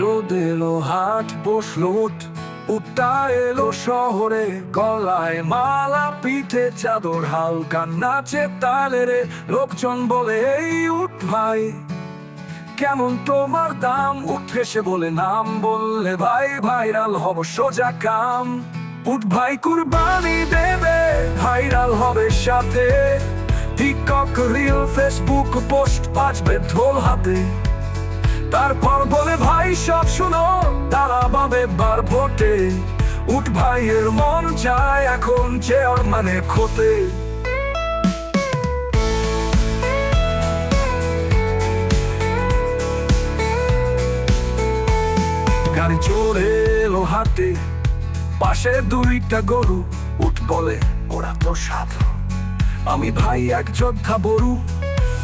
রোদ এলো, হাট বসলো উঠ, উঠটা এলো শহরে, গলায় মালা, পিঠে চাদর, হালকা নাচে তালে রে। লোকজন বলে, এই উঠ ভাই, কেমন তোমার দাম? উঠে সে বলে, নাম বললে ভাই ভাইরাল হব সোজা কাম। উঠ ভাই কুরবানি দেবে, ভাইরাল হবে সাথে, টিকটক রিল, ফেসবুক পোস্ট, বাজবে ঢোল হাতে। তারপর বলে, ভাই সব শুনো, তারা পাবে বার ভোটে। উঠ ভাইয়ের মন চায় এখন চেয়ারম্যানে খোতে। গাড়ি চলে এলো হাতে, পাশে দুইটা গরু। উঠ বলে, ওরা তো সাধু, আমি ভাই এক যোদ্ধা বরু।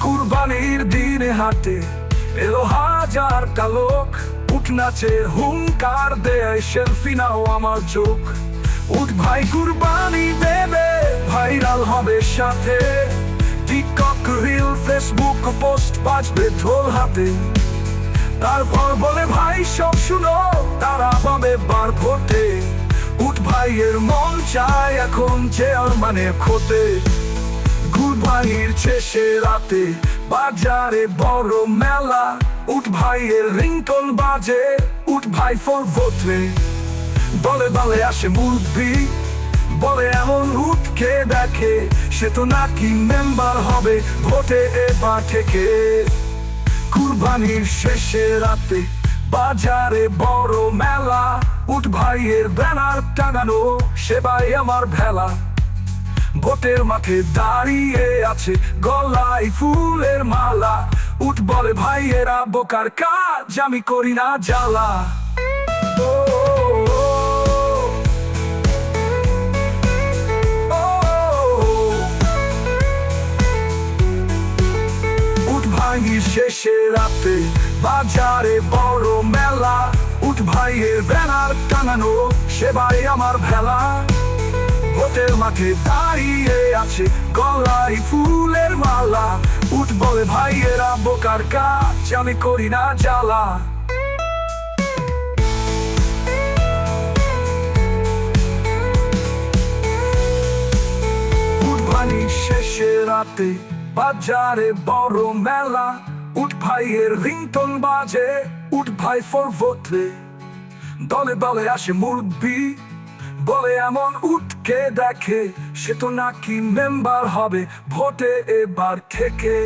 কুরবানির দিনে হাটে এলো হাজারটা লোক। উঠ নাচে, হুঙ্কার দেয়, সেলফি নাও আমার চোখ। উঠ ভাই কুরবানি দেবে, ভাইরাল হবে সাথে, টিকটক রিল, ফেসবুক পোস্ট, বাজবে ঢোল হাতে। তারপর বলে, ভাই সব শুনো, তারা পাবে বার ভোটে। উঠ ভাইয়ের মন চায় এখন চেয়ারম্যানে খোতে। কুরবানির শেষে রাতে বাজারে বড় মেলা। উঠ ভাইয়ের রিংটোন বাজে, উঠ ভাই ফর ভোটে। দলে দলে আসে মুরব্বি, বলে এমন উঠকে দেখে, সে তো নাকি মেম্বার হবে ভোটে এবার থেকে। কুরবানির শেষে রাতে বাজারে বড় মেলা। উঠ ভাইয়ের ব্যানার টাঙানো, সেবাই আমার ভেলা। ভোটের মাঠে দাঁড়িয়ে আছে, গলায় ফুলের মালা। উঠ বলে, ভাইয়েরা বোকার কাজ আমি করি না জ্বালা। ও, উঠ ভাইয়ের শেষে রাতে বাজারে বড় মেলা। উঠ ভাইয়ের ব্যানার টাঙানো, সেবাই আমার ভেলা। ভোটের মাঠে দাঁড়িয়ে আছে, গলায় ফুলের মালা। উঠ বলে, ভাইয়েরা বোকার কাজ আমি করি না জ্বালা। কুরবানির শেষে রাতে বাজারে বড় মেলা। উঠ ভাইয়ের রিংটোন বাজে, উঠ ভাই ফর ভোটে। দলে দলে আসে মুরব্বি, বলে এমন উঠকে দেখে, সে তো নাকি মেম্বার হবে ভোটে এবার থেকে।